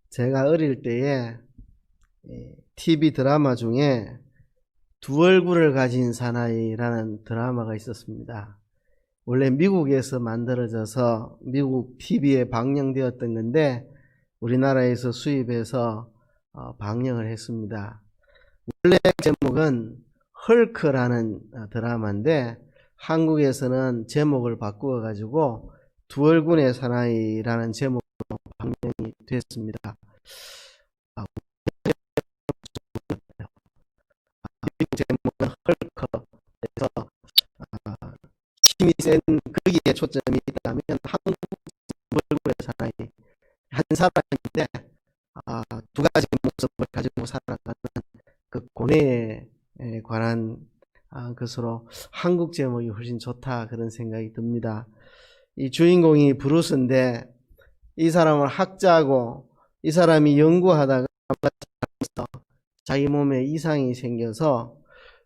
제가 어릴 때에 TV 드라마 중에 두 얼굴을 가진 사나이라는 드라마가 있었습니다. 원래 미국에서 만들어져서 미국 TV에 방영되었던 건데 우리나라에서 수입해서 방영을 했습니다. 원래 제목은 헐크라는 드라마인데 한국에서는 제목을 바꾸어 가지고 두 얼굴의 사나이라는 제목으로 방영이 됐습니다. 미국 제목은 헐크에서 힘이 센 거기에 초점이 있다면 한국 얼굴의 사나이 한 사람인데 두 가지 모습을 가지고 살아가는 그 고뇌에 관한 것으로 한국 제목이 훨씬 좋다 그런 생각이 듭니다. 이 주인공이 브루스인데 이 사람은 학자고 이 사람이 연구하다가 자기 몸에 이상이 생겨서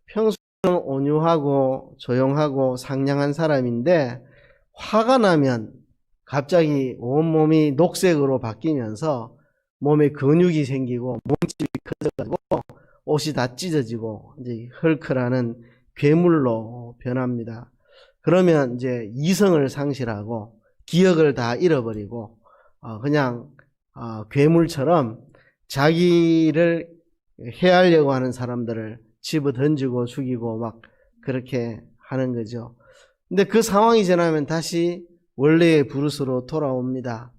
평소에는 온유하고 조용하고 상냥한 사람인데 화가 나면 갑자기 온몸이 녹색으로 바뀌면서 몸에 근육이 생기고 몸집이 커져가지고 옷이 다 찢어지고 이제 헐크라는 괴물로 변합니다. 그러면 이제 이성을 상실하고 기억을 다 잃어버리고 그냥 괴물처럼 자기를 해하려고 하는 사람들을 집어 던지고 죽이고 막 그렇게 하는 거죠. 근데 그 상황이 지나면 다시 원래의 브루스로 돌아옵니다.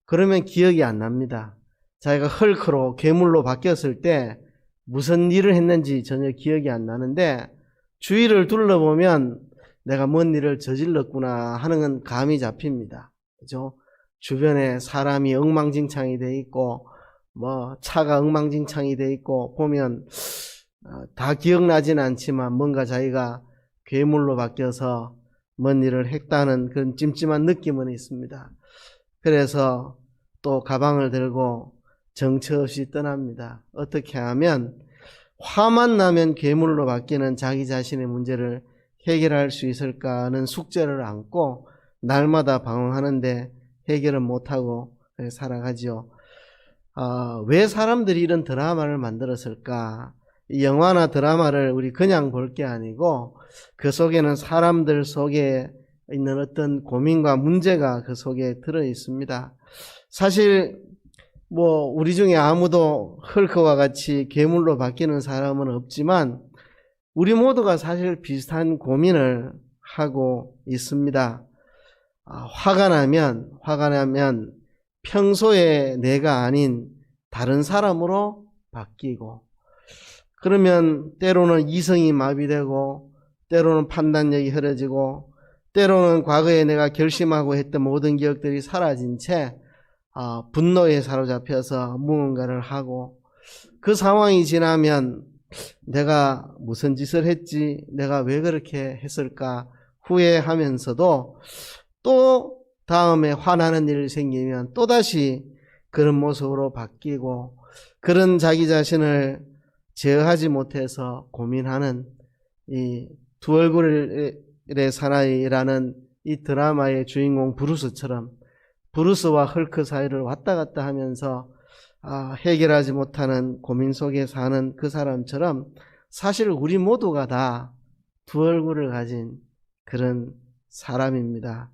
그러면 기억이 안 납니다. 자기가 헐크로 괴물로 바뀌었을 때 무슨 일을 했는지 전혀 기억이 안 나는데 주위를 둘러보면 내가 뭔 일을 저질렀구나 하는 건 감이 잡힙니다. 그죠? 주변에 사람이 엉망진창이 돼 있고 뭐 차가 엉망진창이 돼 있고 보면 다 기억나진 않지만 뭔가 자기가 괴물로 바뀌어서 뭔 일을 했다는 그런 찜찜한 느낌은 있습니다. 그래서 또 가방을 들고 정처 없이 떠납니다. 어떻게 하면 화만 나면 괴물로 바뀌는 자기 자신의 문제를 해결할 수 있을까 하는 숙제를 안고 날마다 방황하는데 해결은 못하고 살아가죠. 왜 사람들이 이런 드라마를 만들었을까? 이 영화나 드라마를 우리 그냥 볼 게 아니고 그 속에는 사람들 속에 있는 어떤 고민과 문제가 그 속에 들어 있습니다. 사실 뭐 우리 중에 아무도 헐크와 같이 괴물로 바뀌는 사람은 없지만 우리 모두가 사실 비슷한 고민을 하고 있습니다. 화가 나면 평소에 내가 아닌 다른 사람으로 바뀌고 그러면 때로는 이성이 마비되고 때로는 판단력이 흐려지고 때로는 과거에 내가 결심하고 했던 모든 기억들이 사라진 채 분노에 사로잡혀서 무언가를 하고 그 상황이 지나면 내가 무슨 짓을 했지? 내가 왜 그렇게 했을까? 후회하면서도 또 다음에 화나는 일이 생기면 또다시 그런 모습으로 바뀌고 그런 자기 자신을 제어하지 못해서 고민하는 이 두 얼굴의 사나이라는 이 드라마의 주인공 브루스처럼 브루스와 헐크 사이를 왔다 갔다 하면서 해결하지 못하는 고민 속에 사는 그 사람처럼 사실 우리 모두가 다 두 얼굴을 가진 그런 사람입니다.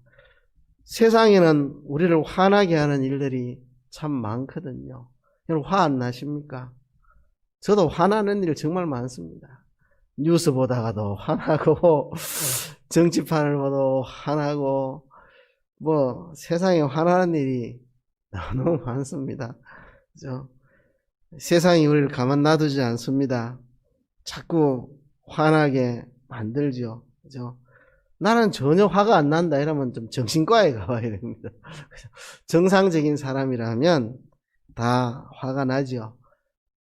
세상에는 우리를 화나게 하는 일들이 참 많거든요. 여러분 화 안 나십니까? 저도 화나는 일 정말 많습니다. 뉴스 보다가도 화나고 정치판을 보도 화나고 뭐 세상에 화나는 일이 너무 많습니다. 그죠? 세상이 우리를 가만 놔두지 않습니다. 자꾸 화나게 만들죠. 그죠? 나는 전혀 화가 안 난다 이러면 좀 정신과에 가봐야 됩니다. 정상적인 사람이라면 다 화가 나죠.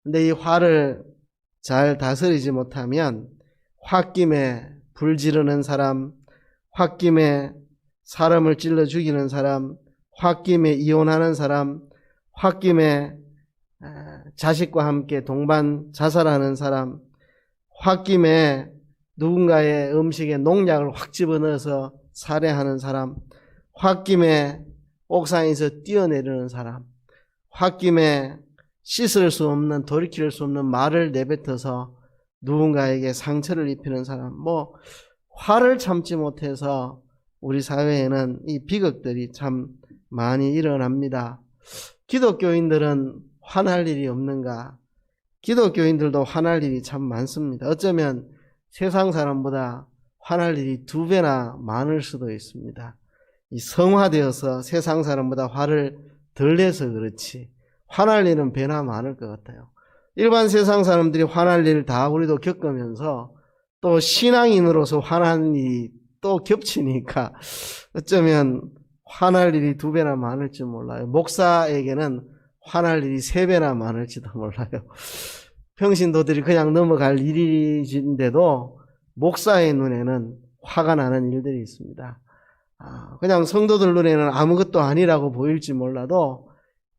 근데 이 화를 잘 다스리지 못하면 홧김에 불 지르는 사람, 홧김에 사람을 찔러 죽이는 사람, 홧김에 이혼하는 사람, 홧김에 자식과 함께 동반 자살하는 사람, 홧김에 누군가의 음식에 농약을 확 집어넣어서 살해하는 사람, 홧김에 옥상에서 뛰어내리는 사람, 홧김에 씻을 수 없는, 돌이킬 수 없는 말을 내뱉어서 누군가에게 상처를 입히는 사람, 화를 참지 못해서 우리 사회에는 이 비극들이 참 많이 일어납니다. 기독교인들은 화날 일이 없는가? 기독교인들도 화날 일이 참 많습니다. 어쩌면 세상 사람보다 화날 일이 2배나 많을 수도 있습니다. 이 성화되어서 세상 사람보다 화를 덜 내서 그렇지 화날 일은 배나 많을 것 같아요. 일반 세상 사람들이 화날 일을 다 우리도 겪으면서 또 신앙인으로서 화나는 일이 또 겹치니까 어쩌면 화날 일이 2배나 많을지 몰라요. 목사에게는 화날 일이 3배나 많을지도 몰라요. 평신도들이 그냥 넘어갈 일인데도 목사의 눈에는 화가 나는 일들이 있습니다. 그냥 성도들 눈에는 아무것도 아니라고 보일지 몰라도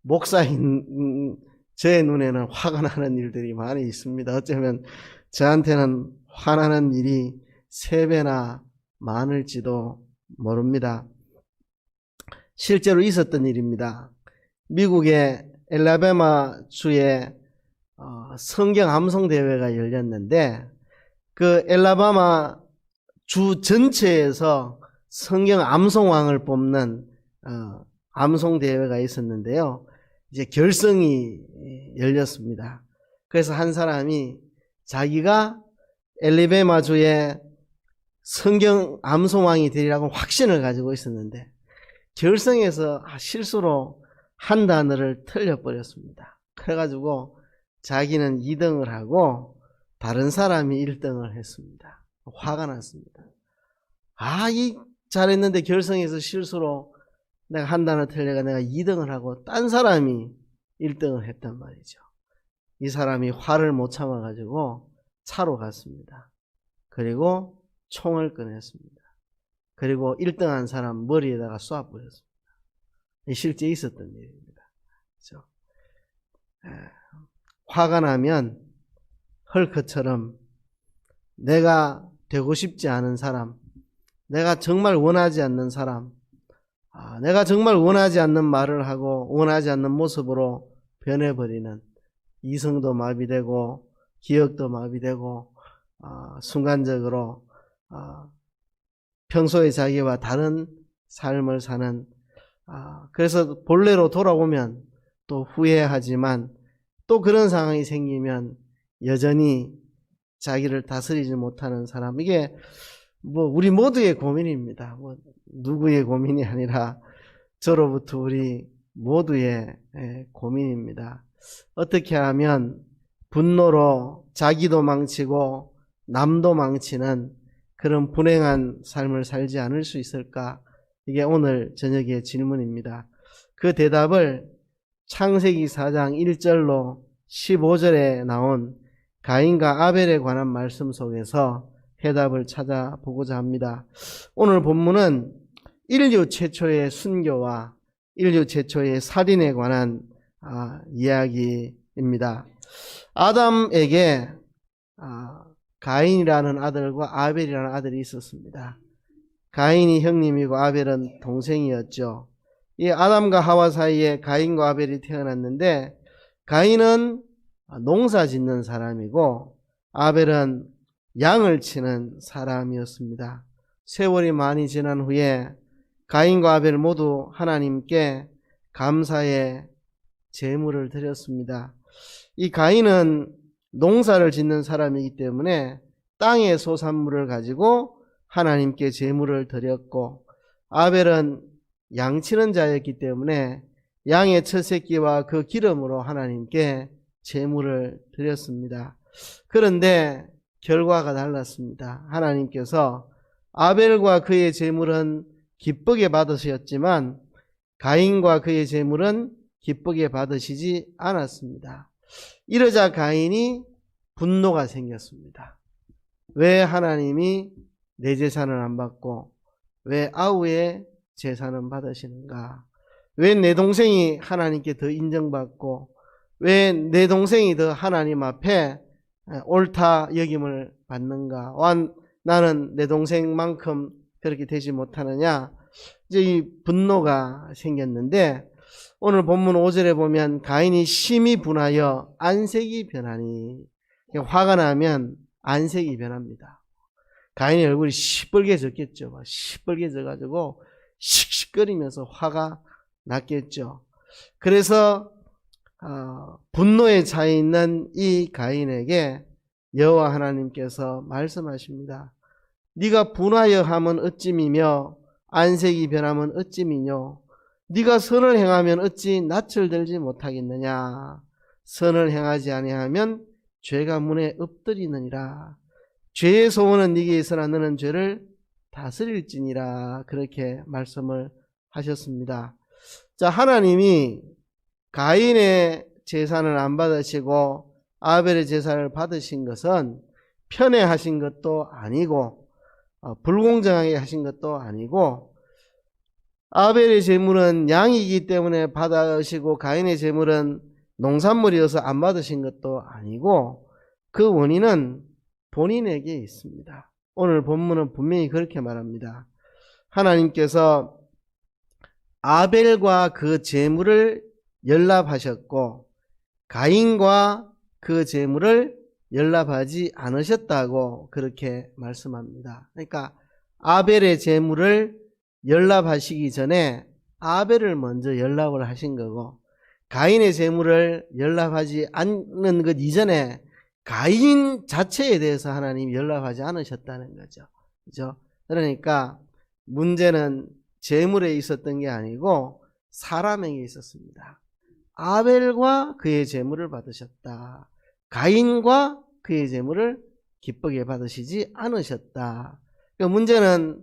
목사인 저의 눈에는 화가 나는 일들이 많이 있습니다. 어쩌면 저한테는 화나는 일이 3배나 많을지도 모릅니다. 실제로 있었던 일입니다. 미국의 엘라베마 주에 성경 암송 대회가 열렸는데 그 엘라바마 주 전체에서 성경 암송왕을 뽑는 암송 대회가 있었는데요. 이제 결승이 열렸습니다. 그래서 한 사람이 자기가 엘라바마 주의 성경 암송왕이 되리라고 확신을 가지고 있었는데 결승에서 실수로 한 단어를 틀려버렸습니다. 그래가지고 자기는 2등을 하고 다른 사람이 1등을 했습니다. 화가 났습니다. 잘했는데 결승에서 실수로 내가 한 단어 틀려가 내가 2등을 하고 딴 사람이 1등을 했단 말이죠. 이 사람이 화를 못 참아가지고 차로 갔습니다. 그리고 총을 꺼냈습니다. 그리고 1등한 사람 머리에다가 쏴버렸습니다. 실제 있었던 일입니다. 그렇죠? 화가 나면 헐크처럼 내가 되고 싶지 않은 사람, 내가 정말 원하지 않는 사람, 내가 정말 원하지 않는 말을 하고 원하지 않는 모습으로 변해버리는 이성도 마비되고 기억도 마비되고 순간적으로 평소의 자기와 다른 삶을 사는 그래서 본래로 돌아오면 또 후회하지만 또 그런 상황이 생기면 여전히 자기를 다스리지 못하는 사람, 이게 우리 모두의 고민입니다. 누구의 고민이 아니라 저로부터 우리 모두의 고민입니다. 어떻게 하면 분노로 자기도 망치고 남도 망치는 그런 불행한 삶을 살지 않을 수 있을까? 이게 오늘 저녁의 질문입니다. 그 대답을 창세기 4장 1절로 15절에 나온 가인과 아벨에 관한 말씀 속에서 해답을 찾아보고자 합니다. 오늘 본문은 인류 최초의 순교와 인류 최초의 살인에 관한 이야기입니다. 아담에게 가인이라는 아들과 아벨이라는 아들이 있었습니다. 가인이 형님이고 아벨은 동생이었죠. 이 아담과 하와 사이에 가인과 아벨이 태어났는데 가인은 농사 짓는 사람이고 아벨은 양을 치는 사람이었습니다. 세월이 많이 지난 후에 가인과 아벨 모두 하나님께 감사의 제물을 드렸습니다. 이 가인은 농사를 짓는 사람이기 때문에 땅의 소산물을 가지고 하나님께 제물을 드렸고 아벨은 양치는 자였기 때문에 양의 첫 새끼와 그 기름으로 하나님께 제물을 드렸습니다. 그런데 결과가 달랐습니다. 하나님께서 아벨과 그의 제물은 기쁘게 받으셨지만 가인과 그의 제물은 기쁘게 받으시지 않았습니다. 이러자 가인이 분노가 생겼습니다. 왜 하나님이 내 재산을 안 받고 왜 아우의 재산은 받으시는가? 왜 내 동생이 하나님께 더 인정받고 왜 내 동생이 더 하나님 앞에 옳다 여김을 받는가? 나는 내 동생만큼 그렇게 되지 못하느냐? 이제 이 분노가 생겼는데 오늘 본문 5절에 보면 가인이 심히 분하여 안색이 변하니, 화가 나면 안색이 변합니다. 가인의 얼굴이 시뻘개졌겠죠. 시뻘개져가지고 씩씩거리면서 화가 났겠죠. 그래서 분노에 차 있는 이 가인에게 여호와 하나님께서 말씀하십니다. 네가 분하여 함은 어찌미며 안색이 변하면 어찌미뇨. 네가 선을 행하면 어찌 낯을 들지 못하겠느냐. 선을 행하지 아니하면 죄가 문에 엎드리느니라. 죄의 소원은 네게 있으나 너는 죄를 다스릴지니라. 그렇게 말씀을 하셨습니다. 자, 하나님이 가인의 제사는 안 받으시고 아벨의 제사를 받으신 것은 편애하신 것도 아니고 불공정하게 하신 것도 아니고, 아벨의 제물은 양이기 때문에 받으시고 가인의 제물은 농산물이어서 안 받으신 것도 아니고, 그 원인은 본인에게 있습니다. 오늘 본문은 분명히 그렇게 말합니다. 하나님께서 아벨과 그 제물을 연락하셨고 가인과 그 제물을 연락하지 않으셨다고 그렇게 말씀합니다. 그러니까 아벨의 제물을 연락하시기 전에 아벨을 먼저 연락을 하신 거고, 가인의 제물을 연락하지 않는 것 이전에 가인 자체에 대해서 하나님이 연락하지 않으셨다는 거죠. 그죠? 그러니까 문제는 제물에 있었던 게 아니고 사람에게 있었습니다. 아벨과 그의 제물을 받으셨다. 가인과 그의 제물을 기쁘게 받으시지 않으셨다. 그러니까 문제는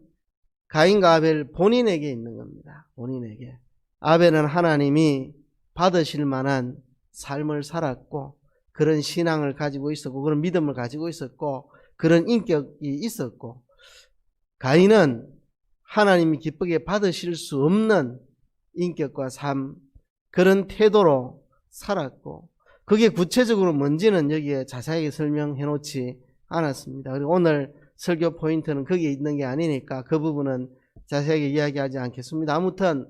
가인과 아벨 본인에게 있는 겁니다. 본인에게. 아벨은 하나님이 받으실 만한 삶을 살았고 그런 신앙을 가지고 있었고 그런 믿음을 가지고 있었고 그런 인격이 있었고, 가인은 하나님이 기쁘게 받으실 수 없는 인격과 삶, 그런 태도로 살았고, 그게 구체적으로 뭔지는 여기에 자세하게 설명해 놓지 않았습니다. 그리고 오늘 설교 포인트는 거기에 있는 게 아니니까 그 부분은 자세하게 이야기하지 않겠습니다. 아무튼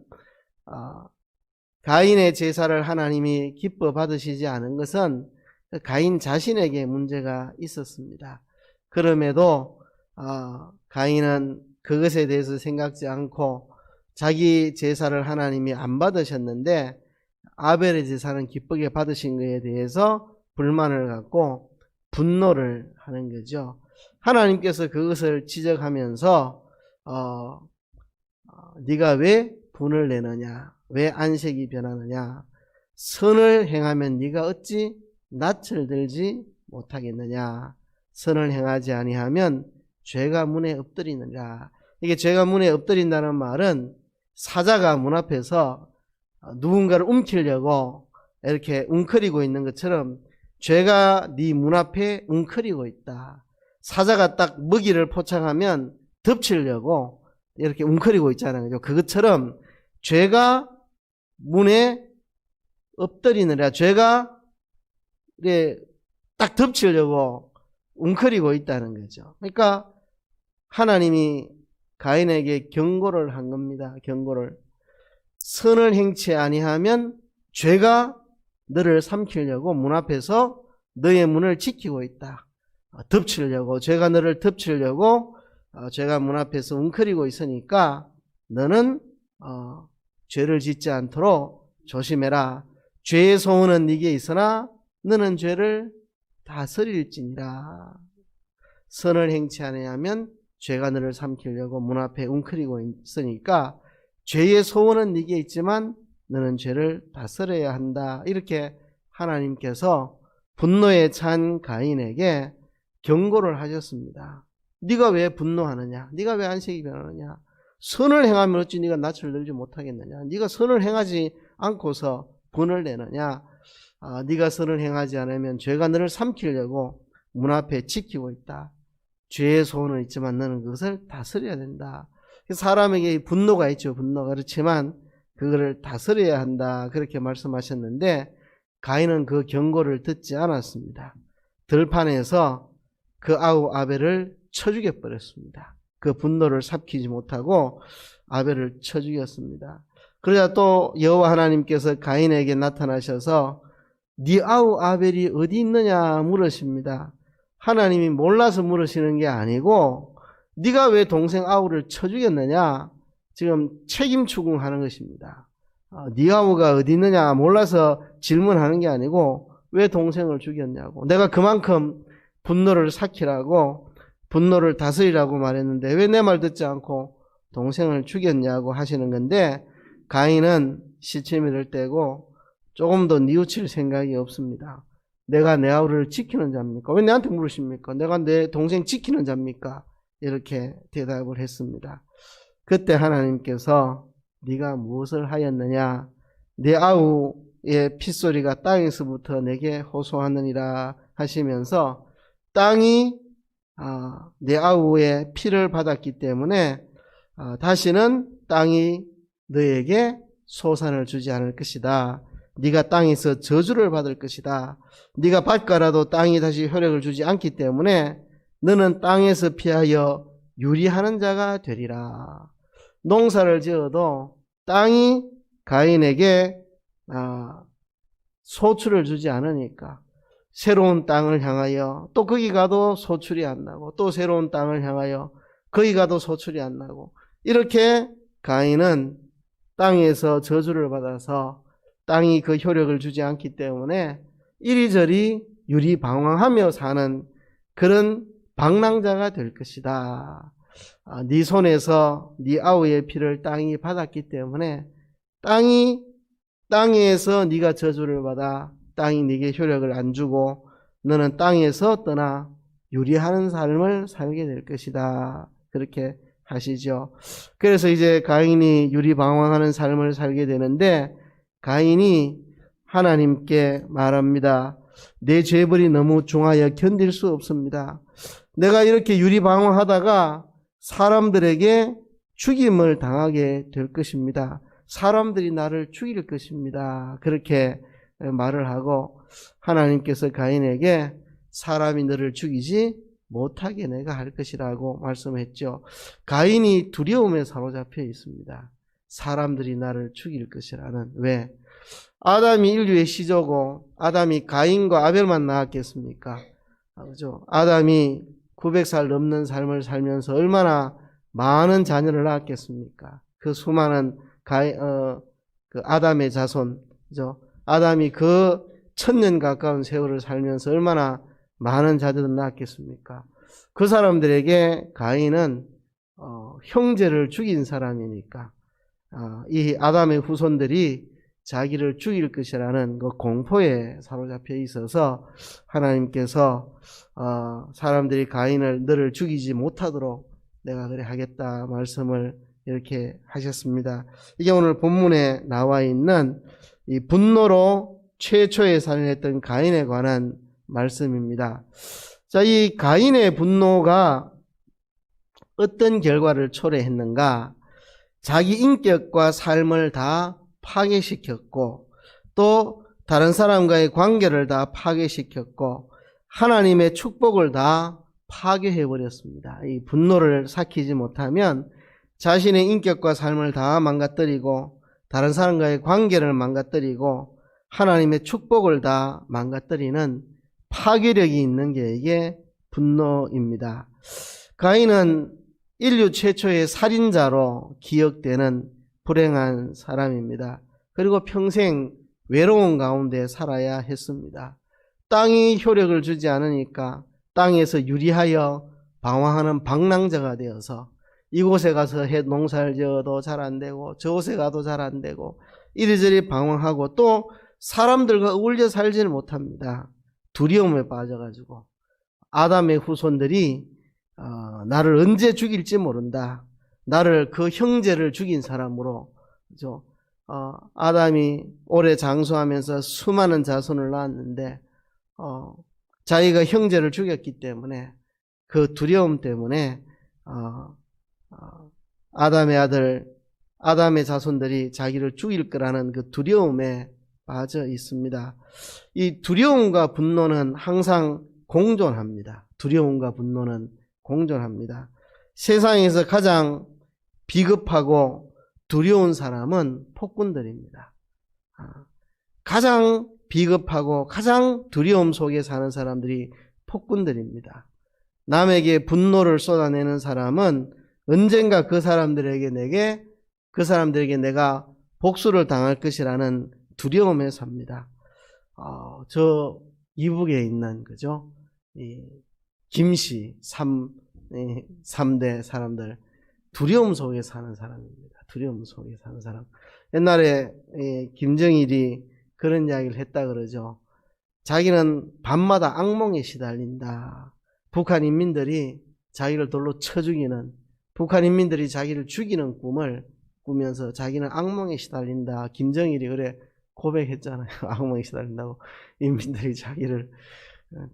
가인의 제사를 하나님이 기뻐 받으시지 않은 것은 가인 자신에게 문제가 있었습니다. 그럼에도 가인은 그것에 대해서 생각지 않고 자기 제사를 하나님이 안 받으셨는데 아벨의 제사는 기쁘게 받으신 것에 대해서 불만을 갖고 분노를 하는 거죠. 하나님께서 그것을 지적하면서 네가 왜 분을 내느냐, 왜 안색이 변하느냐, 선을 행하면 네가 어찌 낯을 들지 못하겠느냐, 선을 행하지 아니하면 죄가 문에 엎드리느니라. 이게 죄가 문에 엎드린다는 말은 사자가 문 앞에서 누군가를 움키려고 이렇게 웅크리고 있는 것처럼 죄가 네 문 앞에 웅크리고 있다. 사자가 딱 먹이를 포착하면 덮치려고 이렇게 웅크리고 있잖아요. 그것처럼 죄가 문에 엎드리느라, 죄가 딱 덮치려고 웅크리고 있다는 거죠. 그러니까 하나님이 가인에게 경고를 한 겁니다. 경고를. 선을 행치 아니하면 죄가 너를 삼키려고 문 앞에서 너의 문을 지키고 있다. 덮치려고, 죄가 너를 덮치려고 죄가 문 앞에서 웅크리고 있으니까 너는 죄를 짓지 않도록 조심해라. 죄의 소원은 네게 있으나 너는 죄를 다스릴지니라. 선을 행치 아니하면 죄가 너를 삼키려고 문 앞에 웅크리고 있으니까 죄의 소원은 네게 있지만 너는 죄를 다스려야 한다. 이렇게 하나님께서 분노에 찬 가인에게 경고를 하셨습니다. 네가 왜 분노하느냐? 네가 왜 안색이 변하느냐? 선을 행하면 어찌 네가 낯을 들지 못하겠느냐? 네가 선을 행하지 않고서 분을 내느냐? 네가 선을 행하지 않으면 죄가 너를 삼키려고 문 앞에 지키고 있다. 죄의 소원은 있지만 너는 그것을 다스려야 된다. 사람에게 분노가 있죠. 분노가. 그렇지만 그거를 다스려야 한다. 그렇게 말씀하셨는데 가인은 그 경고를 듣지 않았습니다. 들판에서 그 아벨을 쳐 죽여버렸습니다. 그 분노를 삭히지 못하고 아벨을 쳐 죽였습니다. 그러자 또 여호와 하나님께서 가인에게 나타나셔서 네 아우 아벨이 어디 있느냐 물으십니다. 하나님이 몰라서 물으시는 게 아니고 네가 왜 동생 아우를 쳐 죽였느냐, 지금 책임 추궁하는 것입니다. 네 아우가 어디 있느냐 몰라서 질문하는 게 아니고 왜 동생을 죽였냐고. 내가 그만큼 분노를 삭히라고, 분노를 다스리라고 말했는데 왜 내 말 듣지 않고 동생을 죽였냐고 하시는 건데, 가인은 시치미를 떼고 조금 더 뉘우칠 생각이 없습니다. 내가 내 아우를 지키는 자입니까? 왜 내한테 물으십니까? 내가 내 동생 지키는 자입니까? 이렇게 대답을 했습니다. 그때 하나님께서 네가 무엇을 하였느냐? 내 아우의 핏소리가 땅에서부터 내게 호소하느니라 하시면서, 땅이 내 아우의 피를 받았기 때문에 다시는 땅이 너에게 소산을 주지 않을 것이다. 네가 땅에서 저주를 받을 것이다. 네가 밭가라도 땅이 다시 효력을 주지 않기 때문에 너는 땅에서 피하여 유리하는 자가 되리라. 농사를 지어도 땅이 가인에게 소출을 주지 않으니까 새로운 땅을 향하여 또 거기 가도 소출이 안 나고, 또 새로운 땅을 향하여 거기 가도 소출이 안 나고, 이렇게 가인은 땅에서 저주를 받아서 땅이 그 효력을 주지 않기 때문에 이리저리 유리방황하며 사는 그런 방랑자가 될 것이다. 네 손에서 네 아우의 피를 땅이 받았기 때문에 땅에서 네가 저주를 받아 땅이 네게 효력을 안 주고 너는 땅에서 떠나 유리하는 삶을 살게 될 것이다. 그렇게 하시죠. 그래서 이제 가인이 유리방황하는 삶을 살게 되는데, 가인이 하나님께 말합니다. 내 죄벌이 너무 중하여 견딜 수 없습니다. 내가 이렇게 유리방황하다가 사람들에게 죽임을 당하게 될 것입니다. 사람들이 나를 죽일 것입니다. 그렇게 말을 하고, 하나님께서 가인에게 사람이 너를 죽이지 못하게 내가 할 것이라고 말씀했죠. 가인이 두려움에 사로잡혀 있습니다. 사람들이 나를 죽일 것이라는. 왜? 아담이 인류의 시조고 아담이 가인과 아벨만 낳았겠습니까? 그렇죠? 아담이 900살 넘는 삶을 살면서 얼마나 많은 자녀를 낳았겠습니까? 그 수많은 그 아담의 자손, 그죠? 아담이 그 1000년 가까운 세월을 살면서 얼마나 많은 자녀를 낳았겠습니까? 그 사람들에게 가인은 형제를 죽인 사람이니까 이 아담의 후손들이 자기를 죽일 것이라는 그 공포에 사로잡혀 있어서 하나님께서 사람들이 가인을 너를 죽이지 못하도록 내가 그래 하겠다 말씀을 이렇게 하셨습니다. 이게 오늘 본문에 나와 있는 이 분노로 최초의 살인을 했던 가인에 관한 말씀입니다. 자, 이 가인의 분노가 어떤 결과를 초래했는가? 자기 인격과 삶을 다 파괴시켰고, 또 다른 사람과의 관계를 다 파괴시켰고, 하나님의 축복을 다 파괴해버렸습니다. 이 분노를 삭히지 못하면 자신의 인격과 삶을 다 망가뜨리고, 다른 사람과의 관계를 망가뜨리고, 하나님의 축복을 다 망가뜨리는 파괴력이 있는 게 이게 분노입니다. 가인은 인류 최초의 살인자로 기억되는 불행한 사람입니다. 그리고 평생 외로운 가운데 살아야 했습니다. 땅이 효력을 주지 않으니까 땅에서 유리하여 방황하는 방랑자가 되어서 이곳에 가서 농사를 지어도 잘 안 되고 저곳에 가도 잘 안 되고 이리저리 방황하고 또 사람들과 어울려 살지는 못합니다. 두려움에 빠져가지고 아담의 후손들이 나를 언제 죽일지 모른다. 나를 그 형제를 죽인 사람으로, 그죠? 아담이 오래 장수하면서 수많은 자손을 낳았는데 자기가 형제를 죽였기 때문에 그 두려움 때문에 아담의 아들, 아담의 자손들이 자기를 죽일 거라는 그 두려움에 빠져 있습니다. 이 두려움과 분노는 항상 공존합니다. 두려움과 분노는 공존합니다. 세상에서 가장 비겁하고 두려운 사람은 폭군들입니다. 가장 비겁하고 가장 두려움 속에 사는 사람들이 폭군들입니다. 남에게 분노를 쏟아내는 사람은 언젠가 그 사람들에게 내가 복수를 당할 것이라는 두려움에 삽니다. 저 이북에 있는 그죠? 이 김씨 3대 사람들 두려움 속에 사는 사람입니다. 두려움 속에 사는 사람. 옛날에 김정일이 그런 이야기를 했다 그러죠. 자기는 밤마다 악몽에 시달린다. 북한 인민들이 자기를 돌로 쳐 죽이는, 북한 인민들이 자기를 죽이는 꿈을 꾸면서 자기는 악몽에 시달린다. 김정일이 그래 고백했잖아요. 악몽에 시달린다고. 인민들이 자기를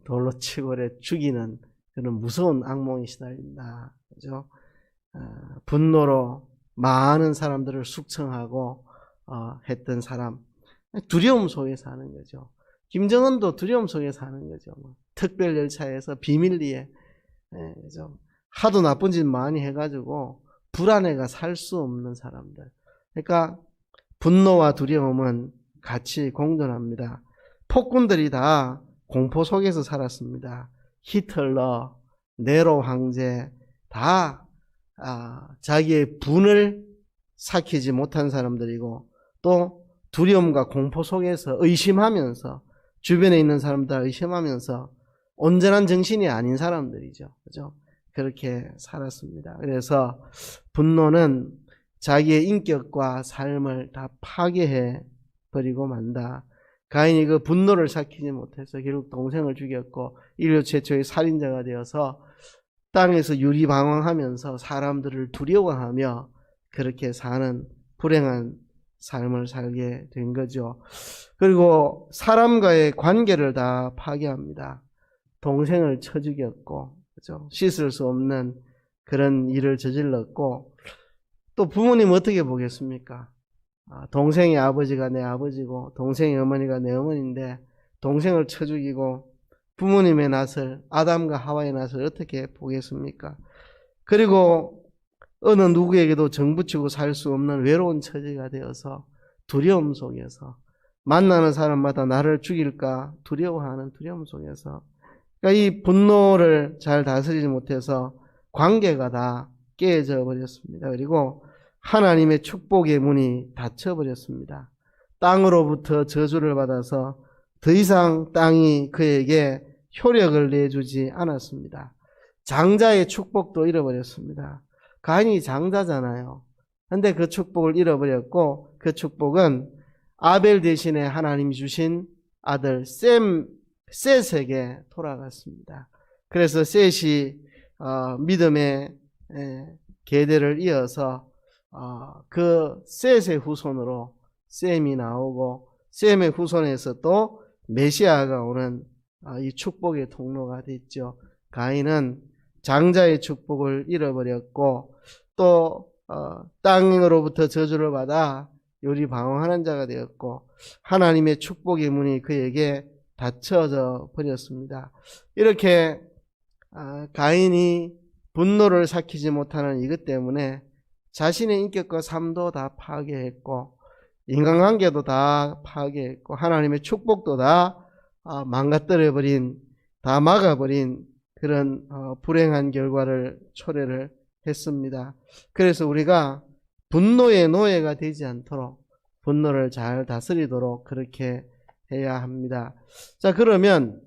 돌로 치고 그래 죽이는 그런 무서운 악몽에 시달린다. 그죠? 분노로 많은 사람들을 숙청하고 했던 사람. 두려움 속에 사는 거죠. 김정은도 두려움 속에 사는 거죠. 특별 열차에서 비밀리에 그죠? 하도 나쁜 짓 많이 해가지고 불안해가 살 수 없는 사람들. 그러니까 분노와 두려움은 같이 공존합니다. 폭군들이 다 공포 속에서 살았습니다. 히틀러, 네로 황제 다 자기의 분을 삭히지 못한 사람들이고 또 두려움과 공포 속에서 의심하면서 주변에 있는 사람들 의심하면서 온전한 정신이 아닌 사람들이죠. 그죠? 그렇게 살았습니다. 그래서 분노는 자기의 인격과 삶을 다 파괴해 버리고 만다. 가인이 그 분노를 삭히지 못해서 결국 동생을 죽였고 인류 최초의 살인자가 되어서 땅에서 유리방황하면서 사람들을 두려워하며 그렇게 사는 불행한 삶을 살게 된 거죠. 그리고 사람과의 관계를 다 파괴합니다. 동생을 쳐 죽였고, 그죠? 씻을 수 없는 그런 일을 저질렀고, 또 부모님 어떻게 보겠습니까? 동생의 아버지가 내 아버지고, 동생의 어머니가 내 어머니인데, 동생을 쳐 죽이고, 부모님의 낯을, 아담과 하와의 낯을 어떻게 보겠습니까? 그리고 어느 누구에게도 정붙이고 살 수 없는 외로운 처지가 되어서 두려움 속에서 만나는 사람마다 나를 죽일까 두려워하는 두려움 속에서 그러니까 이 분노를 잘 다스리지 못해서 관계가 다 깨져 버렸습니다. 그리고 하나님의 축복의 문이 닫혀 버렸습니다. 땅으로부터 저주를 받아서 더 이상 땅이 그에게 효력을 내주지 않았습니다. 장자의 축복도 잃어버렸습니다. 가인이 장자잖아요. 근데 그 축복을 잃어버렸고 그 축복은 아벨 대신에 하나님이 주신 아들 셋에게 돌아갔습니다. 그래서 셋이 믿음의 계대를 이어서 그 셋의 후손으로 셈이 나오고 셈의 후손에서 또 메시아가 오는 이 축복의 통로가 됐죠. 가인은 장자의 축복을 잃어버렸고 또 땅으로부터 저주를 받아 요리방황하는 자가 되었고 하나님의 축복의 문이 그에게 닫혀져 버렸습니다. 이렇게 가인이 분노를 삭히지 못하는 이것 때문에 자신의 인격과 삶도 다 파괴했고 인간관계도 다 파괴했고 하나님의 축복도 다 망가뜨려버린, 다 막아버린 그런 불행한 결과를 초래를 했습니다. 그래서 우리가 분노의 노예가 되지 않도록 분노를 잘 다스리도록 그렇게 해야 합니다. 자, 그러면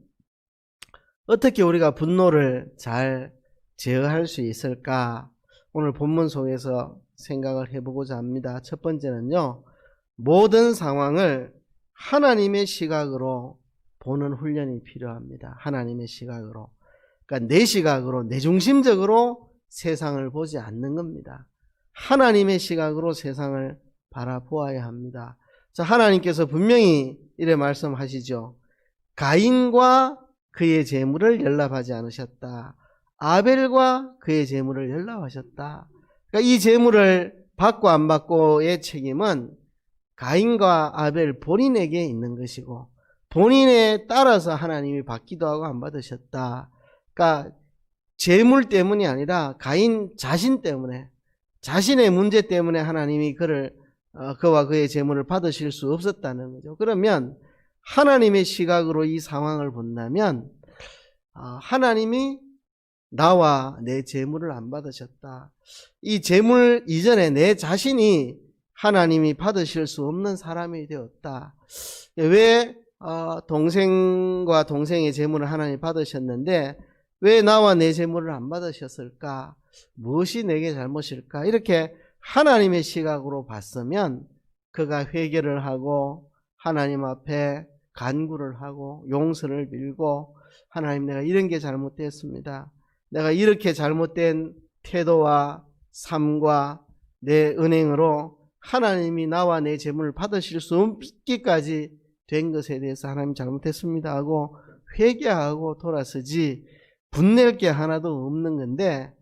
어떻게 우리가 분노를 잘 제어할 수 있을까? 오늘 본문 속에서 생각을 해보고자 합니다. 첫 번째는요, 모든 상황을 하나님의 시각으로 보는 훈련이 필요합니다. 하나님의 시각으로. 그러니까 내 시각으로, 내 중심적으로 세상을 보지 않는 겁니다. 하나님의 시각으로 세상을 바라보아야 합니다. 자, 하나님께서 분명히 이래 말씀하시죠. 가인과 그의 재물을 연락하지 않으셨다. 아벨과 그의 재물을 연락하셨다. 그러니까 이 재물을 받고 안 받고의 책임은 가인과 아벨 본인에게 있는 것이고 본인에 따라서 하나님이 받기도 하고 안 받으셨다. 그러니까 재물 때문이 아니라 가인 자신 때문에 자신의 문제 때문에 하나님이 그와 그의 재물을 받으실 수 없었다는 거죠. 그러면 하나님의 시각으로 이 상황을 본다면 하나님이 나와 내 재물을 안 받으셨다. 이 재물 이전에 내 자신이 하나님이 받으실 수 없는 사람이 되었다. 왜 동생과 동생의 재물을 하나님이 받으셨는데 왜 나와 내 재물을 안 받으셨을까? 무엇이 내게 잘못일까? 이렇게 하나님의 시각으로 봤으면 그가 회개를 하고 하나님 앞에 간구를 하고 용서를 빌고 하나님, 내가 이런 게 잘못됐습니다. 내가 이렇게 잘못된 태도와 삶과 내 은행으로 하나님이 나와 내 재물을 받으실 수 없기까지 된 것에 대해서 하나님 잘못했습니다 하고 회개하고 돌아서지 분낼 게 하나도 없는 건데,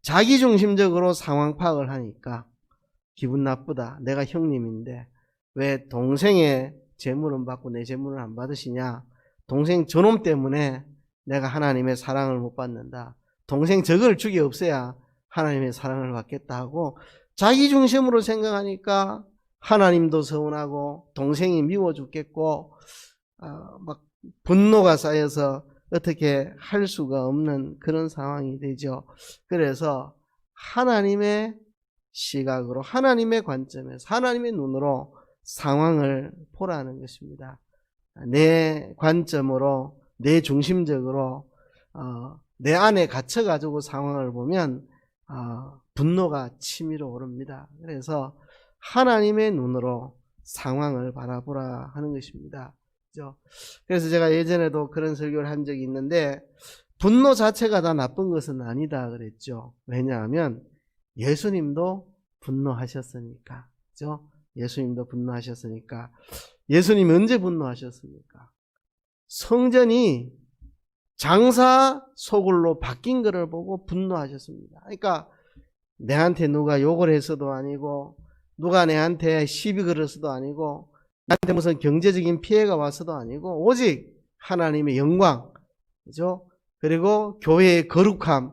자기중심적으로 상황 파악을 하니까 기분 나쁘다. 내가 형님인데 왜 동생의 재물은 받고 내 재물을 안 받으시냐. 동생 저놈 때문에 내가 하나님의 사랑을 못 받는다. 동생 저걸 죽이 없애야 하나님의 사랑을 받겠다 하고 자기중심으로 생각하니까 하나님도 서운하고 동생이 미워 죽겠고 막 분노가 쌓여서 어떻게 할 수가 없는 그런 상황이 되죠. 그래서 하나님의 시각으로, 하나님의 관점에서, 하나님의 눈으로 상황을 보라는 것입니다. 내 관점으로, 내 중심적으로 내 안에 갇혀가지고 상황을 보면 분노가 치밀어 오릅니다. 그래서 하나님의 눈으로 상황을 바라보라 하는 것입니다. 그래서 제가 예전에도 그런 설교를 한 적이 있는데, 분노 자체가 다 나쁜 것은 아니다 그랬죠. 왜냐하면 예수님도 분노하셨으니까. 그죠? 예수님도 분노하셨으니까. 예수님이 언제 분노하셨습니까? 성전이 장사 소굴로 바뀐 것을 보고 분노하셨습니다. 그러니까 내한테 누가 욕을 했어도 아니고, 누가 내한테 시비 걸었어도 아니고, 나한테 무슨 경제적인 피해가 왔어도 아니고, 오직 하나님의 영광, 그죠? 그리고 교회의 거룩함,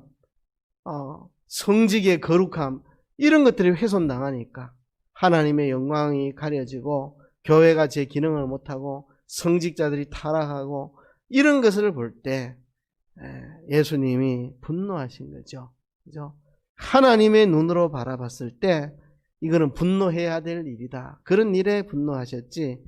성직의 거룩함, 이런 것들이 훼손당하니까 하나님의 영광이 가려지고 교회가 제 기능을 못하고 성직자들이 타락하고 이런 것을 볼 때 예수님이 분노하신 거죠. 그죠? 하나님의 눈으로 바라봤을 때 이거는 분노해야 될 일이다. 그런 일에 분노하셨지,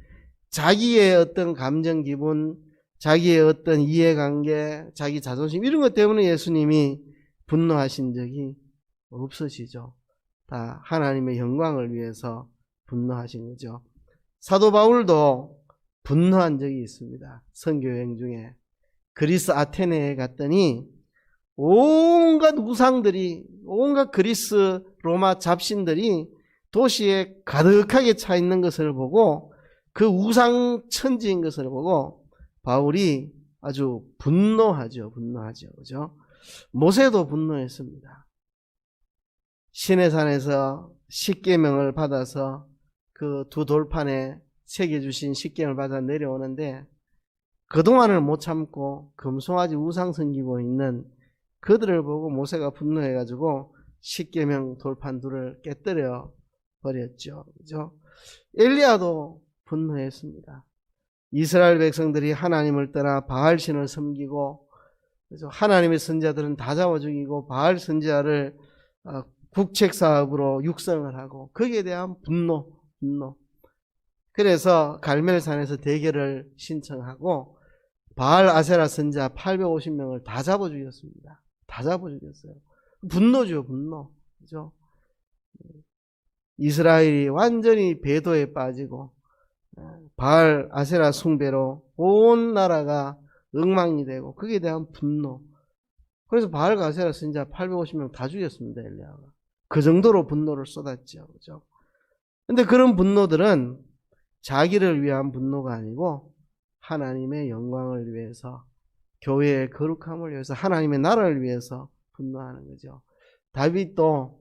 자기의 어떤 감정 기분, 자기의 어떤 이해관계, 자기 자존심 이런 것 때문에 예수님이 분노하신 적이 없으시죠. 다 하나님의 영광을 위해서 분노하신 거죠. 사도 바울도 분노한 적이 있습니다. 선교여행 중에 그리스 아테네에 갔더니 온갖 우상들이, 온갖 그리스 로마 잡신들이 도시에 가득하게 차 있는 것을 보고, 그 우상 천지인 것을 보고 바울이 아주 분노하죠. 그죠? 모세도 분노했습니다. 시내산에서 십계명을 받아서 그 두 돌판에 새겨주신 십계명을 받아 내려오는데 그동안을 못 참고 금송아지 우상 섬기고 있는 그들을 보고 모세가 분노해가지고 십계명 돌판 둘을 깨뜨려 버렸죠. 그죠? 엘리야도 분노했습니다. 이스라엘 백성들이 하나님을 떠나 바알신을 섬기고, 그래서 하나님의 선지자들은 다 잡아 죽이고 바알 선지자를 국책 사업으로 육성을 하고, 거기에 대한 분노. 그래서 갈멜산에서 대결을 신청하고 바알 아세라 선지자 850명을 다 잡아 죽였습니다. 다 잡아 죽였어요. 분노죠, 분노. 그죠? 이스라엘이 완전히 배도에 빠지고 바알 아세라 숭배로 온 나라가 엉망이 되고, 거기에 대한 분노. 그래서 바알과 아세라 선지자 850명 다 죽였습니다, 엘리야가. 그 정도로 분노를 쏟았죠. 그죠? 근데 그런 분노들은 자기를 위한 분노가 아니고 하나님의 영광을 위해서, 교회의 거룩함을 위해서, 하나님의 나라를 위해서 분노하는 거죠. 다윗도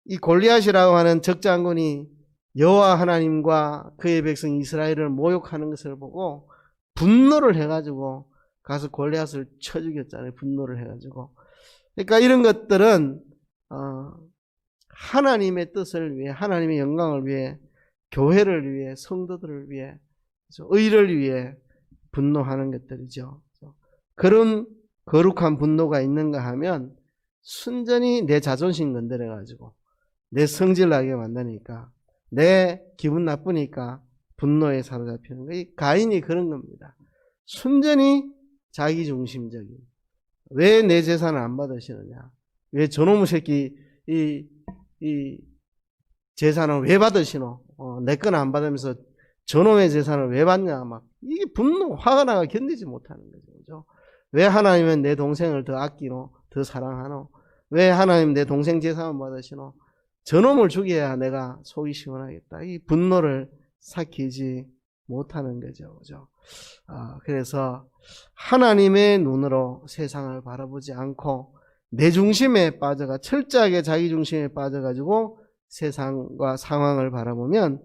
이 골리앗이라고 하는 적장군이 여호와 하나님과 그의 백성 이스라엘을 모욕하는 것을 보고 분노를 해가지고 가서 골리앗을 쳐 죽였잖아요. 분노를 해가지고. 그러니까 이런 것들은 하나님의 뜻을 위해, 하나님의 영광을 위해, 교회를 위해, 성도들을 위해, 의를 위해 분노하는 것들이죠. 그런 거룩한 분노가 있는가 하면 순전히 내 자존심 건드려가지고 내 성질 나게 만드니까, 내 기분 나쁘니까 분노에 사로잡히는 거예요. 가인이 그런 겁니다. 순전히 자기중심적인. 왜 내 재산을 안 받으시느냐? 왜 저놈의 새끼 이 재산을 왜 받으시노? 내 건 안 받으면서 저놈의 재산을 왜 받냐? 막 이게 분노, 화가 나가 견디지 못하는 거죠. 그죠? 왜 하나님은 내 동생을 더 아끼노? 더 사랑하노? 왜 하나님 내 동생 재산을 받으시노? 저놈을 죽여야 내가 속이 시원하겠다. 이 분노를 삭히지 못하는 거죠. 그죠? 그래서 하나님의 눈으로 세상을 바라보지 않고 내 중심에 빠져가, 철저하게 자기 중심에 빠져가지고 세상과 상황을 바라보면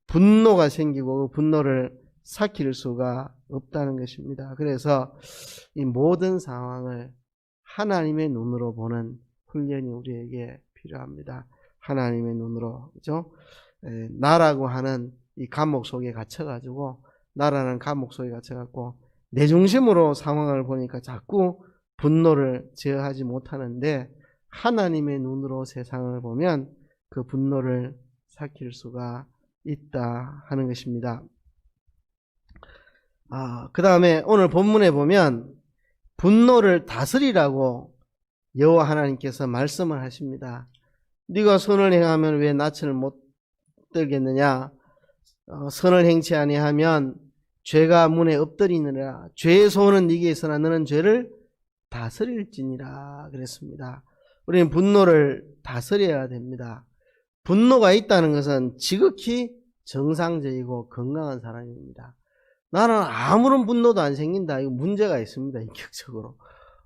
분노가 생기고 그 분노를 삭힐 수가 없다는 것입니다. 그래서 이 모든 상황을 하나님의 눈으로 보는 훈련이 우리에게 필요합니다. 하나님의 눈으로, 그죠? 나라고 하는 이 감옥 속에 갇혀가지고, 나라는 감옥 속에 갇혀갖고 내 중심으로 상황을 보니까 자꾸 분노를 제어하지 못하는데, 하나님의 눈으로 세상을 보면 그 분노를 삭힐 수가 있다 하는 것입니다. 그 다음에 오늘 본문에 보면 분노를 다스리라고 여호와 하나님께서 말씀을 하십니다. 네가 선을 행하면 왜 낯을 못 들겠느냐? 선을 행치 아니하면 죄가 문에 엎드리느니라. 죄의 소원은 네게 있으나 너는 죄를 다스릴지니라 그랬습니다. 우리는 분노를 다스려야 됩니다. 분노가 있다는 것은 지극히 정상적이고 건강한 사람입니다. 나는 아무런 분노도 안 생긴다. 이거 문제가 있습니다. 인격적으로.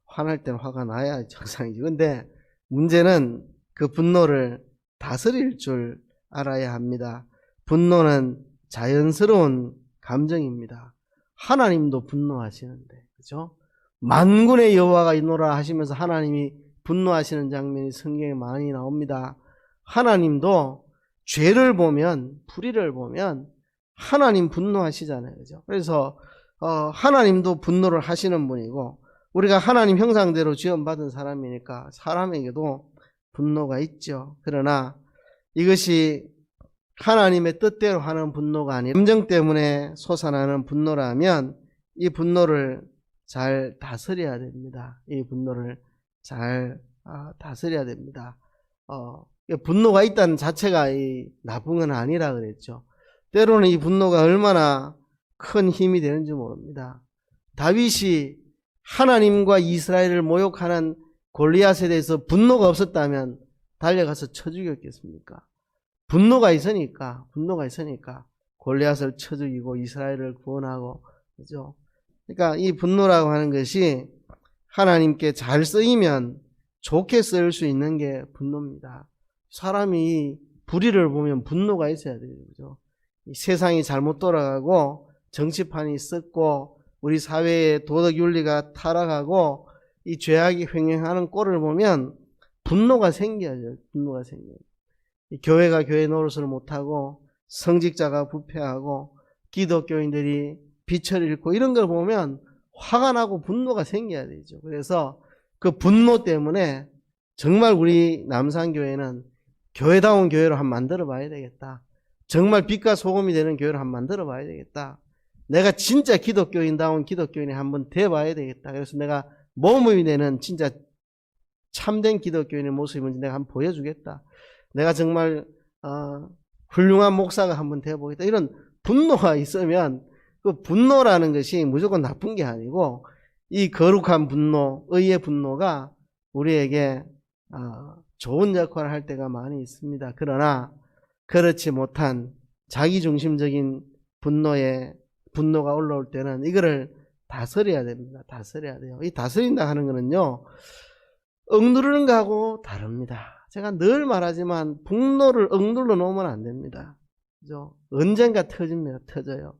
화날 땐 화가 나야 정상이지. 근데 문제는 그 분노를 다스릴 줄 알아야 합니다. 분노는 자연스러운 감정입니다. 하나님도 분노하시는데, 그죠? 만군의 여호와가 있노라 하시면서 하나님이 분노하시는 장면이 성경에 많이 나옵니다. 하나님도 죄를 보면, 불의를 보면 하나님 분노하시잖아요. 그죠? 그래서 하나님도 분노를 하시는 분이고, 우리가 하나님 형상대로 지원받은 사람이니까 사람에게도 분노가 있죠. 그러나 이것이 하나님의 뜻대로 하는 분노가 아니라 감정 때문에 솟아나는 분노라면 이 분노를 잘 다스려야 됩니다. 이 분노를 잘 다스려야 됩니다. 분노가 있다는 자체가 나쁜 건 아니라 그랬죠. 때로는 이 분노가 얼마나 큰 힘이 되는지 모릅니다. 다윗이 하나님과 이스라엘을 모욕하는 골리앗에 대해서 분노가 없었다면 달려가서 쳐 죽였겠습니까? 분노가 있으니까 골리앗을 쳐 죽이고 이스라엘을 구원하고, 그죠? 그러니까 이 분노라고 하는 것이 하나님께 잘 쓰이면 좋게 쓰일 수 있는 게 분노입니다. 사람이 불의를 보면 분노가 있어야 돼요. 그죠? 세상이 잘못 돌아가고 정치판이 썩고 우리 사회의 도덕 윤리가 타락하고 이 죄악이 횡행하는 꼴을 보면 분노가 생겨요. 분노가 생겨요. 교회가 교회 노릇을 못하고 성직자가 부패하고 기독교인들이 빛을 잃고 이런 걸 보면 화가 나고 분노가 생겨야 되죠. 그래서 그 분노 때문에 정말 우리 남산교회는 교회다운 교회로 한번 만들어 봐야 되겠다. 정말 빛과 소금이 되는 교회로 한번 만들어 봐야 되겠다. 내가 진짜 기독교인다운 기독교인이 한번 돼 봐야 되겠다. 그래서 내가 모범이 되는 진짜 참된 기독교인의 모습이 뭔지 내가 한번 보여주겠다. 내가 정말 훌륭한 목사가 한번 돼 보겠다. 이런 분노가 있으면 그 분노라는 것이 무조건 나쁜 게 아니고 이 거룩한 분노, 의의 분노가 우리에게 좋은 역할을 할 때가 많이 있습니다. 그러나 그렇지 못한 자기중심적인 분노가 올라올 때는 이거를 다스려야 됩니다. 다스려야 돼요. 이 다스린다 하는 거는요, 억누르는 거하고 다릅니다. 제가 늘 말하지만 분노를 억눌러 놓으면 안 됩니다. 그죠? 언젠가 터집니다. 터져요.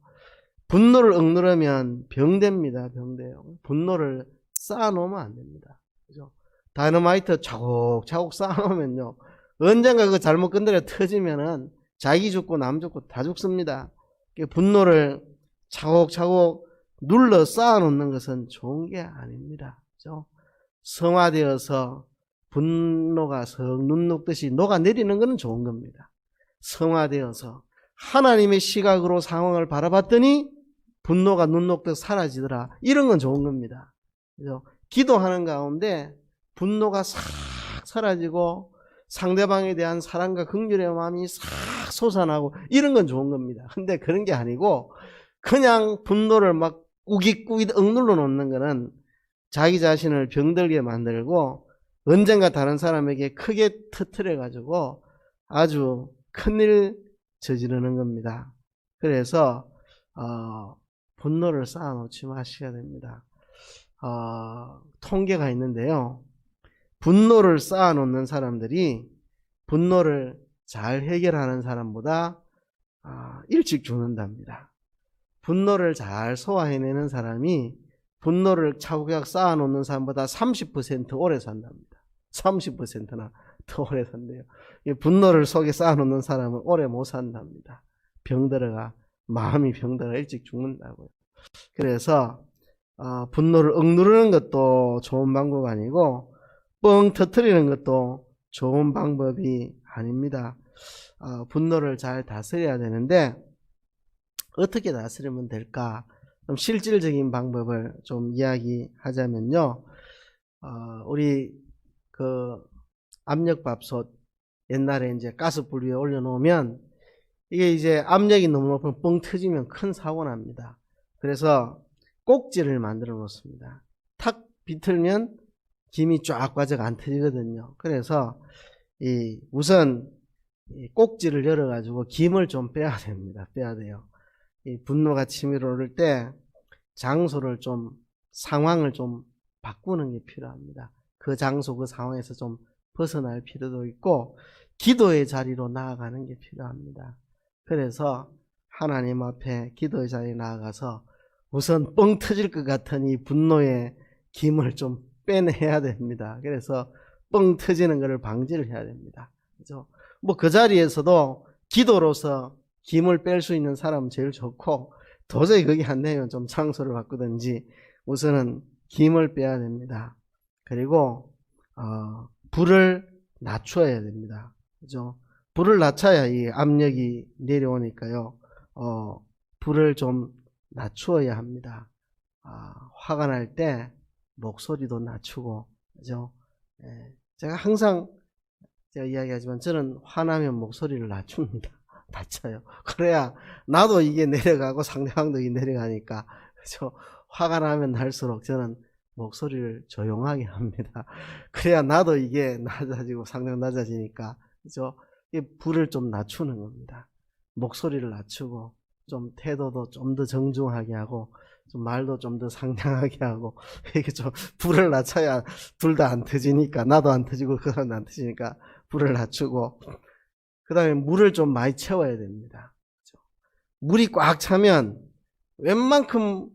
분노를 억누르면 병됩니다. 병돼요. 분노를 쌓아놓으면 안 됩니다. 그죠? 다이너마이트 차곡차곡 쌓아놓으면요, 언젠가 그 잘못 건드려 터지면은 자기 죽고 남 죽고 다 죽습니다. 분노를 차곡차곡 눌러 쌓아놓는 것은 좋은 게 아닙니다. 그렇죠? 성화되어서 분노가 석 눈 녹듯이 녹아내리는 것은 좋은 겁니다. 성화되어서 하나님의 시각으로 상황을 바라봤더니 분노가 눈 녹듯 사라지더라. 이런 건 좋은 겁니다. 그래서 기도하는 가운데 분노가 싹 사라지고 상대방에 대한 사랑과 긍휼의 마음이 싹 솟아나고 이런 건 좋은 겁니다. 근데 그런 게 아니고 그냥 분노를 막 꾸깃꾸깃 억눌러 놓는 거는 자기 자신을 병들게 만들고 언젠가 다른 사람에게 크게 터뜨려 가지고 아주 큰일 저지르는 겁니다. 그래서 분노를 쌓아놓지 마셔야 됩니다. 통계가 있는데요. 분노를 쌓아놓는 사람들이 분노를 잘 해결하는 사람보다 일찍 죽는답니다. 분노를 잘 소화해내는 사람이 분노를 차곡차곡 쌓아놓는 사람보다 30% 오래 산답니다. 30%나 더 오래 산대요. 분노를 속에 쌓아놓는 사람은 오래 못 산답니다. 병들어가, 마음이 병들어 일찍 죽는다고요. 그래서 분노를 억누르는 것도 좋은 방법 아니고 뻥 터뜨리는 것도 좋은 방법이 아닙니다. 분노를 잘 다스려야 되는데 어떻게 다스리면 될까? 좀 실질적인 방법을 좀 이야기하자면요. 우리 그 압력밥솥 옛날에 이제 가스불 위에 올려놓으면 이게 이제 압력이 너무 높으면 뻥 터지면 큰 사고 납니다. 그래서 꼭지를 만들어 놓습니다. 탁 비틀면 김이 쫙 빠져가 안 터지거든요. 그래서 우선 꼭지를 열어 가지고 김을 좀 빼야 됩니다. 빼야 돼요. 이 분노가 치밀어 오를 때 장소를 좀, 상황을 좀 바꾸는 게 필요합니다. 그 장소, 그 상황에서 좀 벗어날 필요도 있고 기도의 자리로 나아가는 게 필요합니다. 그래서 하나님 앞에 기도의 자리에 나아가서 우선 뻥 터질 것 같은 이 분노의 김을 좀 빼내야 됩니다. 그래서 뻥 터지는 것을 방지를 해야 됩니다. 그죠? 뭐 그 자리에서도 기도로서 김을 뺄 수 있는 사람은 제일 좋고 도저히 그게 안 되면 좀 장소를 바꾸든지 우선은 김을 빼야 됩니다. 그리고 불을 낮춰야 됩니다. 그죠? 불을 낮춰야 이 압력이 내려오니까요. 불을 좀 낮추어야 합니다. 화가 날 때 목소리도 낮추고, 그죠? 제가 항상 제가 이야기하지만 저는 화나면 목소리를 낮춥니다. 낮춰요. 그래야 나도 이게 내려가고 상대방도 이게 내려가니까. 그죠? 화가 나면 날수록 저는 목소리를 조용하게 합니다. 그래야 나도 이게 낮아지고 상대방 낮아지니까. 그죠? 이 불을 좀 낮추는 겁니다. 목소리를 낮추고 좀 태도도 좀 더 정중하게 하고 좀 말도 좀 더 상냥하게 하고 이렇게 좀 불을 낮춰야 둘 다 안 터지니까 나도 안 터지고 그 사람도 안 터지니까 불을 낮추고 그 다음에 물을 좀 많이 채워야 됩니다. 물이 꽉 차면 웬만큼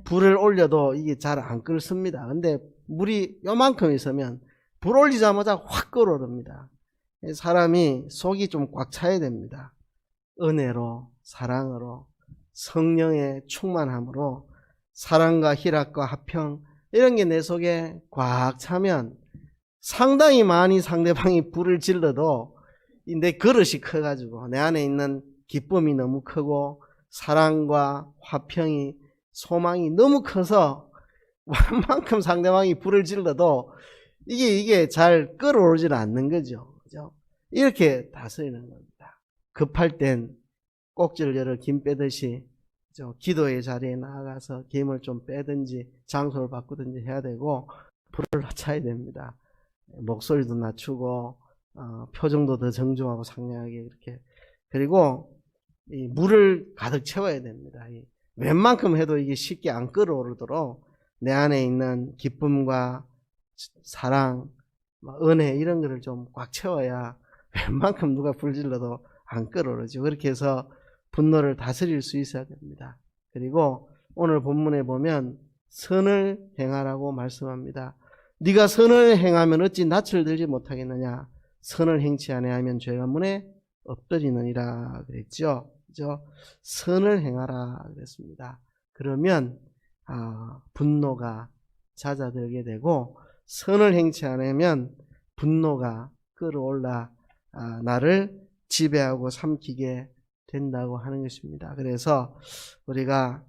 불을 올려도 이게 잘 안 끓습니다. 근데 물이 요만큼 있으면 불 올리자마자 확 끓어오릅니다. 사람이 속이 좀 꽉 차야 됩니다. 은혜로, 사랑으로, 성령의 충만함으로 사랑과 희락과 화평 이런 게 내 속에 꽉 차면 상당히 많이 상대방이 불을 질러도 내 그릇이 커가지고 내 안에 있는 기쁨이 너무 크고 사랑과 화평이 소망이 너무 커서 웬만큼 상대방이 불을 질러도 이게 잘 끓어오르질 않는 거죠. 그죠? 이렇게 다스리는 겁니다. 급할 땐 꼭지를 열어 김 빼듯이 기도의 자리에 나아가서 김을 좀 빼든지 장소를 바꾸든지 해야 되고 불을 낮춰야 됩니다. 목소리도 낮추고 표정도 더 정중하고 상냥하게 이렇게. 그리고 이 물을 가득 채워야 됩니다. 웬만큼 해도 이게 쉽게 안 끓어오르도록 내 안에 있는 기쁨과 사랑, 은혜 이런 거를 좀 꽉 채워야 웬만큼 누가 불질러도 안 끓어오르죠. 그렇게 해서 분노를 다스릴 수 있어야 됩니다. 그리고 오늘 본문에 보면 선을 행하라고 말씀합니다. 네가 선을 행하면 어찌 낯을 들지 못하겠느냐. 선을 행치 아니하면 죄가 문에 엎드리느니라 그랬죠. 그죠? 선을 행하라 그랬습니다. 그러면 분노가 잦아들게 되고, 선을 행치 않으면 분노가 끌어올라 나를 지배하고 삼키게 된다고 하는 것입니다. 그래서 우리가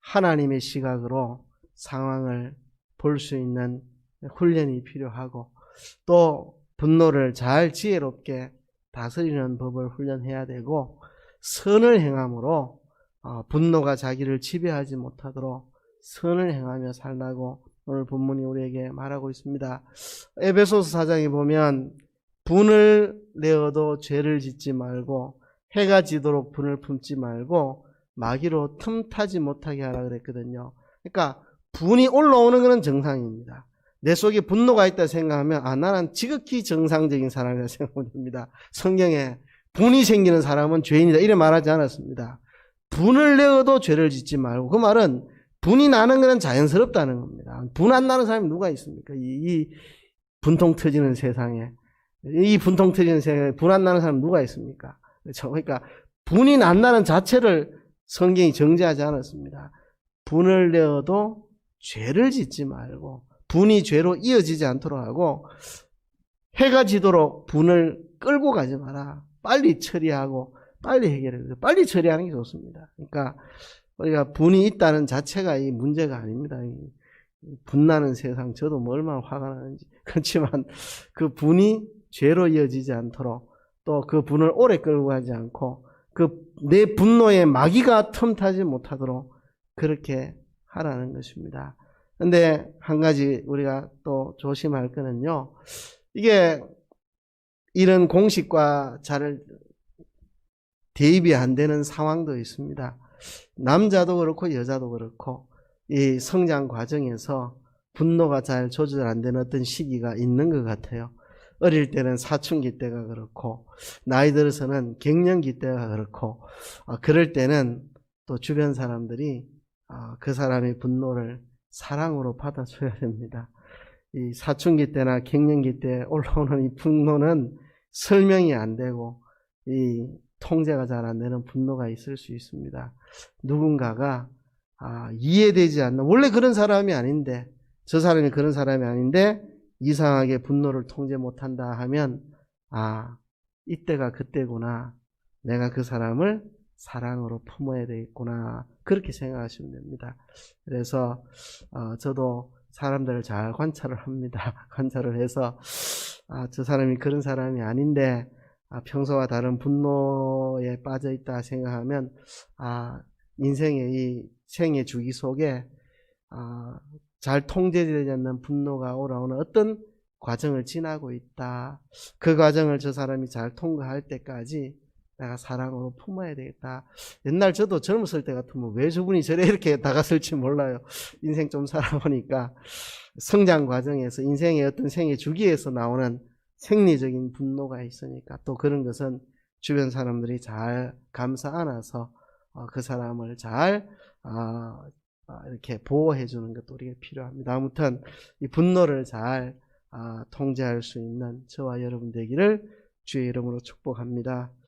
하나님의 시각으로 상황을 볼 수 있는 훈련이 필요하고, 또 분노를 잘 지혜롭게 다스리는 법을 훈련해야 되고, 선을 행함으로 분노가 자기를 지배하지 못하도록 선을 행하며 살라고 오늘 본문이 우리에게 말하고 있습니다. 에베소서 4장에 보면 분을 내어도 죄를 짓지 말고 해가 지도록 분을 품지 말고 마귀로 틈타지 못하게 하라 그랬거든요. 그러니까 분이 올라오는 것은 정상입니다. 내 속에 분노가 있다 생각하면 나는 지극히 정상적인 사람이라 생각하면 됩니다. 성경에 분이 생기는 사람은 죄인이다 이래 말하지 않았습니다. 분을 내어도 죄를 짓지 말고, 그 말은 분이 나는 것은 자연스럽다는 겁니다. 분 안 나는 사람이 누가 있습니까? 이 분통 터지는 세상에, 이 분통 터지는 세상에 분 안 나는 사람 누가 있습니까? 그렇죠? 그러니까 분이 난다는 자체를 성경이 정죄하지 않았습니다. 분을 내어도 죄를 짓지 말고 분이 죄로 이어지지 않도록 하고, 해가 지도록 분을 끌고 가지 마라. 빨리 처리하고 빨리 해결해. 빨리 처리하는 게 좋습니다. 그러니까 우리가 분이 있다는 자체가 이 문제가 아닙니다. 분나는 세상, 저도 뭐 얼마나 화가 나는지. 그렇지만 그 분이 죄로 이어지지 않도록, 또 그 분을 오래 끌고 가지 않고 내 분노에 마귀가 틈타지 못하도록 그렇게 하라는 것입니다. 근데 한 가지 우리가 또 조심할 거는요, 이게 이런 공식과 잘 대입이 안 되는 상황도 있습니다. 남자도 그렇고 여자도 그렇고 이 성장 과정에서 분노가 잘 조절 안 되는 어떤 시기가 있는 것 같아요. 어릴 때는 사춘기 때가 그렇고, 나이 들어서는 갱년기 때가 그렇고, 그럴 때는 또 주변 사람들이 그 사람의 분노를 사랑으로 받아줘야 됩니다. 이 사춘기 때나 갱년기 때 올라오는 이 분노는 설명이 안 되고 이 통제가 잘 안 되는 분노가 있을 수 있습니다. 누군가가 이해되지 않는, 원래 그런 사람이 아닌데, 저 사람이 그런 사람이 아닌데 이상하게 분노를 통제 못한다 하면 이때가 그때구나, 내가 그 사람을 사랑으로 품어야 되겠구나, 그렇게 생각하시면 됩니다. 그래서 저도 사람들을 잘 관찰을 합니다. 관찰을 해서 저 사람이 그런 사람이 아닌데 평소와 다른 분노에 빠져 있다 생각하면 인생의 이 생의 주기 속에 잘 통제되지 않는 분노가 올라오는 어떤 과정을 지나고 있다. 그 과정을 저 사람이 잘 통과할 때까지 내가 사랑으로 품어야 되겠다. 옛날 저도 젊었을 때 같으면 왜 저분이 저래 이렇게 다가설지 몰라요. 인생 좀 살아보니까 성장 과정에서 인생의 어떤 생의 주기에서 나오는 생리적인 분노가 있으니까, 또 그런 것은 주변 사람들이 잘 감싸 안아서 그 사람을 잘 이렇게 보호해 주는 것도 우리가 필요합니다. 아무튼 이 분노를 잘 통제할 수 있는 저와 여러분 되기를 주의 이름으로 축복합니다.